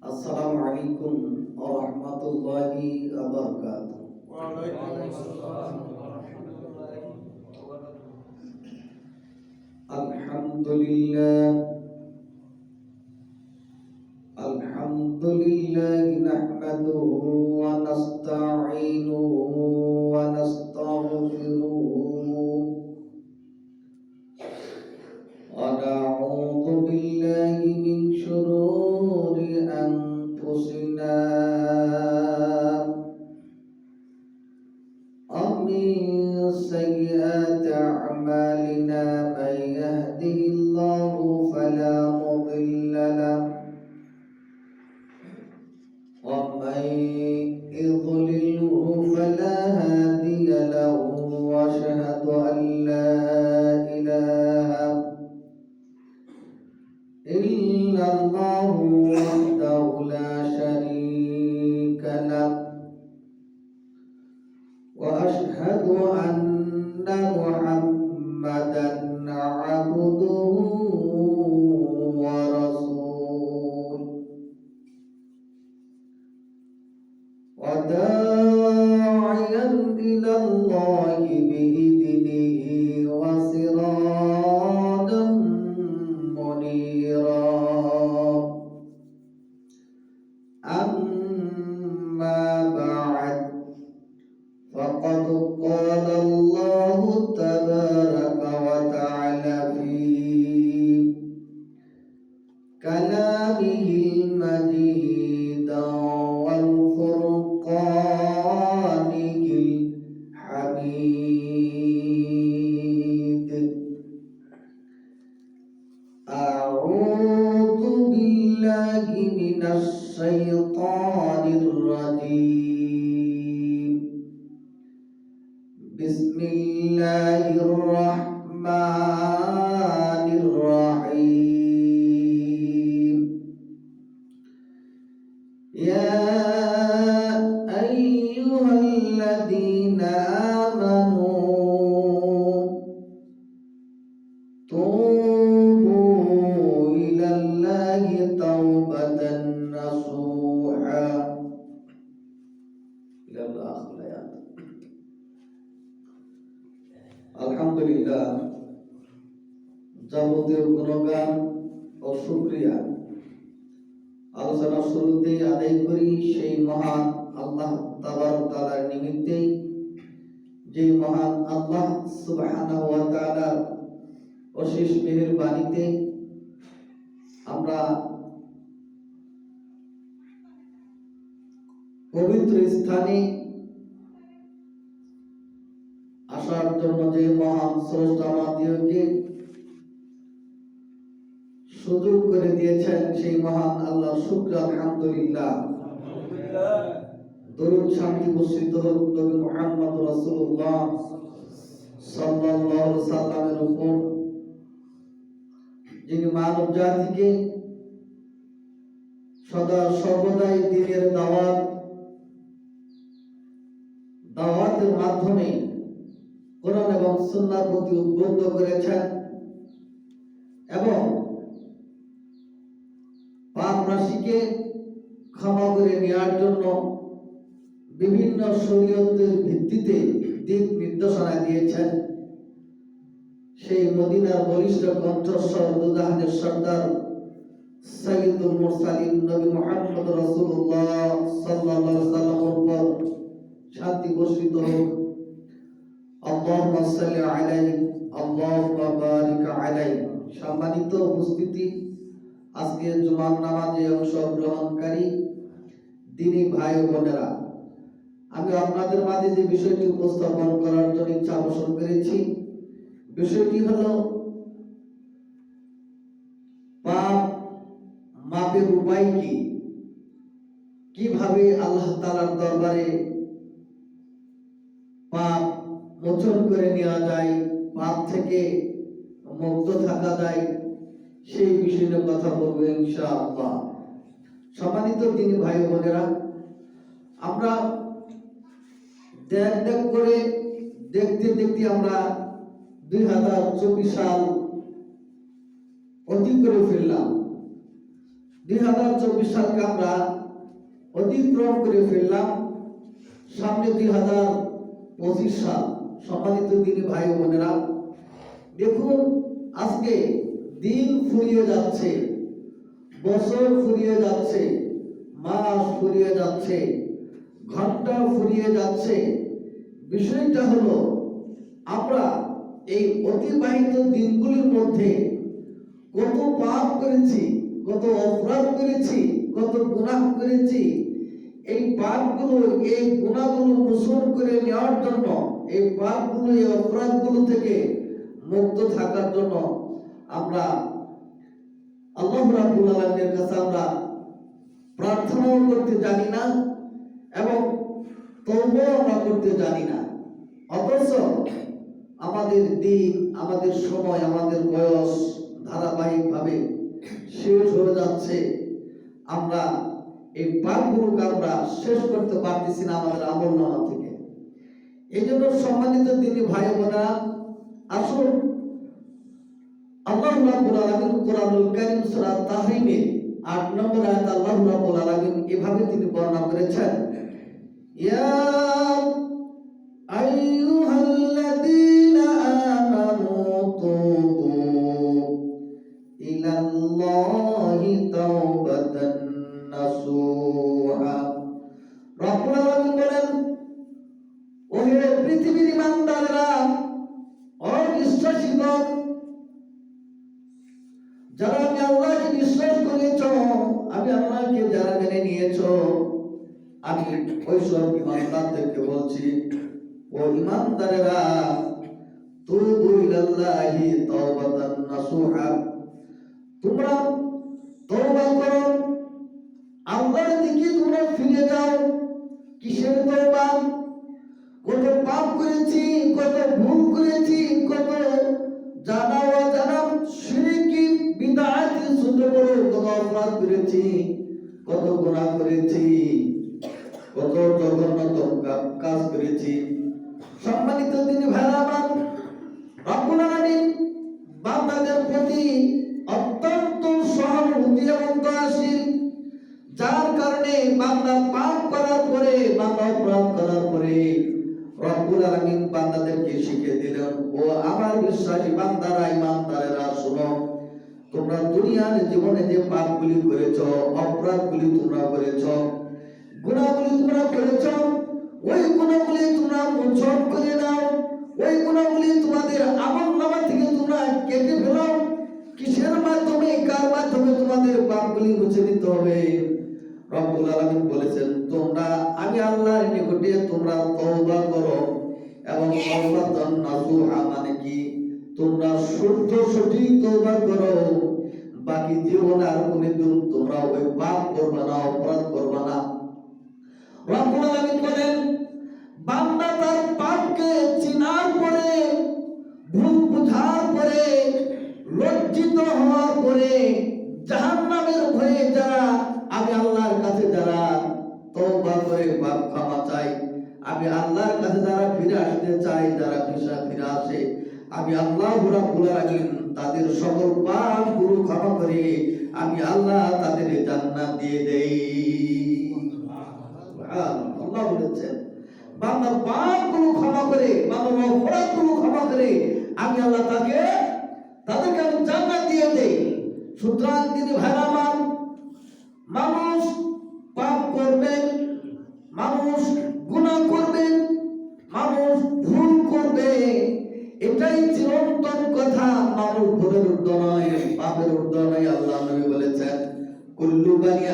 আসসালামু আলাইকুম ওয়া রাহমাতুল্লাহি ওয়া বারাকাতুহু। ওয়া আলাইকুম আসসালাম ওয়া রাহমাতুল্লাহি ওয়া বারাকাতুহু। আলহামদুলিল্লাহ নাহমাদুহু ওয়া নাস্তাঈনুহু ওয়া নাস্তাগফিরুহু ওয়া নাউযু বিল্লাহি মিন শুরুরি আনফুসিনা ومن سيئات أعمالنا من يهده الله فلا مضل له ومن يضلله فلا هادي له وأشهد أن لا إله إلا الله وحده لا شريك له وأشهد أن محمدا عبده ورسوله وداعيا إلى الله بإذنه وسراجا منيرا أما بعد فقد قال الله تبارك وتعالى في كلامه المجيد والفرقانه الحميد. أعوذ بالله من الشيطان الرجيم. بسم الله الرحمن الرحيم. يا أيها الذين آمنوا توبوا إلى الله توبة نصوحا إلى الآخر. আলহামদুলিল্লাহ, যাবতীয় গুণগান ও শুকরিয়া আলোচনার শুরুতেই আদায় করি সেই মহান আল্লাহ তাবারক তাআলার নিমিত্তে, যে মহান আল্লাহ সুবহানাহু ওয়া তাআলার অশেষ মেহেরবানিতে আমরা পবিত্র স্থানে আসার জন্য যে মহান স্রষ্টা আমাদেরকে সুযোগ করে দিয়েছেন, সেই মহান আল্লাহর শুকর আলহামদুলিল্লাহ। দরুদ শান্তি বর্ষিত হোক নবী মুহাম্মদ রাসূলুল্লাহ সাল্লাল্লাহু আলাইহি সাল্লামের উপর, যিনি মানব জাতিকে সদা সর্বদাই দ্বীনের দাওয়াতের মাধ্যমে কোরআন এবং সুন্নাহর প্রতি উদ্বুদ্ধ করেছেন এবং পাপ রাশিকে ক্ষমা করে নেওয়ার জন্য বিভিন্ন শরীয়তের ভিত্তিতে দিক নির্দেশনা দিয়েছেন। সেই মদিনার বলিষ্ঠ কণ্ঠস্বর দুজাহানের সর্দার সাইয়্যিদুল মুরসালিন নবী মুহাম্মদ রাসূলুল্লাহ সাল্লাল্লাহু আলাইহি ওয়াসাল্লামের উপর শান্তি বর্ষিত হোক। আল্লাহুম্মা সাল্লি আলাইহি আল্লাহুম্মা বারিক আলাইহি। সম্মানিত উপস্থিতি, আজকের জুমার নামাজে অংশগ্রহণকারী দিনী ভাই ও বোনেরা, আমি আপনাদের মাঝে যে বিষয়টি উপস্থাপন করার জন্য ইচ্ছা পোষণ করেছি, বিষয়টি হলো পাপ মাপের উপায় কি, কিভাবে আল্লাহ তাআলার দরবারে পাপ মোচন করে নেওয়া যায়, পাপ থেকে মুক্ত থাকা যায়, সেই বিষয়ে কথা বলবো ইনশাআল্লাহ। সম্মানিত দিনী ভাই বোনেরা, আমরা দেখ করে দেখতে দেখতে আমরা 2024 সাল অতি করে ফেললাম। 2024 সালকে আমরা অতিক্রম করে ফেললাম। সামনে 2025 সাল। সম্মানিত দিনী ভাই বোনেরা, দেখুন আজকে দিন ফুরিয়ে যাচ্ছে, বছর ফুরিয়ে যাচ্ছে, মাস ফুরিয়ে যাচ্ছে, ঘন্টা ফুরিয়ে যাচ্ছে। বিষয়টা হলো আমরা এই অতিবাহিত দিনগুলির মধ্যে কত পাপ করেছি, কত অপরাধ করেছি, কত গুনাহ করেছি। এই পাপগুলো, এই গুনাহগুলো মোচন করে নেওয়ার জন্য, এই পাপগুলো, এই অপরাধগুলো থেকে মুক্ত থাকার জন্য আমরা আল্লাহ রাব্বুল আলামিনের কাছে আমরা প্রার্থনাও করতে জানি না এবং তওবাও আমরা করতে জানি না। অথচ আমাদের দিন, আমাদের সময়, আমাদের বয়স ধারাবাহিকভাবে শেষ হয়ে যাচ্ছে। আমরা এই পাপগুলোকে আমরা শেষ করতে পারতেছি না আমাদের আমলনামা থেকে। এই জন্য সম্মানিত দিনী ভাই বোনেরা, আসুন আল্লাহ রাব্বুল আলামিন কোরআনুল কারীম সূরা তাহরিমে 8 নম্বর আয়াত আল্লাহ রাব্বুল আলামিন এভাবে তিনি বর্ণনা করেছেন, ইয়া আইয়ুহাল্লাযীনা আমানু তুবু ইলাল্লাহি তাওবাতান নাসুহা। রাব্বুল আলামিন বলেন, ওহে পৃথিবীর ইমানদাররা, ও বিশ্বাসীগণ, যারা আমি আল্লাহকে বিশ্বাস করেছ, আমি আল্লাহকে যারা মেনে নিয়েছ, আমি ওই সব ইমানদারদেরকে বলছি, ও ইমানদারেরা, তুবু ইলাল্লাহি তাওবাতান নাসুহা, তোমরা তওবা করো, আল্লাহর দিকে তোমরা ফিরে যাও। কিসের তওবা? কত পাপ করেছি, কত ভুল করেছি, কত জানা অজানা শিরকি বিদআতি ছোট বড় কত অপরাধ করেছি, কত গুনাহ করেছি, কত জঘন্যতম কাজ করেছি। সম্মানিত দিনী ভাইরা আমার, রব্বুল আলামিন বান্দাদের প্রতি অত্যন্ত সহানুভূতি এবং দয়াশীল, যার কারণে বান্দা পাপ করার পরে, বান্দা অপরাধ করার পরে রব্বুল আলামিন বান্দাদেরকে শিখিয়ে দিলেন, ও আমার বিশ্বাসী বান্দারা, ইমানদারেরা, শোনো, তোমরা দুনিয়ার জীবনে যে পাপগুলি করেছো, অপরাধগুলি তোমরা করেছো, গুনাহগুলি তোমরা করেছো, ওই গুনাহগুলি তোমরা মোচন করে নাও, ওই গুনাহগুলি তোমাদের আমলনামা থেকে তোমরা কেটে ফেলো। কিসের মাধ্যমে, কার মাধ্যমে তোমাদের পাপগুলি মুছে দিতে হবে? রব্বুল আলামিন বলেছেন, তোমরা আমি আল্লাহর নিকটে তোমরা তওবা করো, এবং তাওবাতান নাসুহা মানে কি? তোমরা শুদ্ধ সঠিক তওবা করো, বাকি জীবনে আর কোনদিন তোমরা ওই পাপ করবে না, অপরাধ করবে না। রব্বুল আলামিন বলেন, বান্দা তার পাপকে চিনার পরে, ভুল বুঝার পরে, লজ্জিত হওয়ার পরে, জাহান্নামের ভয়ে যারা আমি আল্লাহর কাছে যারা তওবা করে পাপ ক্ষমা চাই, আমি আল্লাহর কাছে যারা ফিরে আসতে চাই, যারা ফিরে আসে, আমি আল্লাহ রাব্বুল আলামিন তাদের সকল পাপগুলো ক্ষমা করে আমি আল্লাহ তাদের জান্নাত দিয়ে দেই। আল্লাহ বলেছেন, বান্দার পাপগুলো ক্ষমা করে, বান্দার অপরাধগুলো ক্ষমা করে আমি আল্লাহ তাদেরকে আমি জান্নাত দিয়ে দেই। সুতরাং দিনী ভাইরা আমার, মানুষ পাপ করবেন, মানুষ গুনাহ করবেন, মানুষ ভুল করবে, এটাই চিরন্তন কথা। মানুষ ভুলের ঊর্ধ্বে নয়, পাপের ঊর্ধ্বে নয়। আল্লাহ নবী বলেছেন, কুল্লু বানি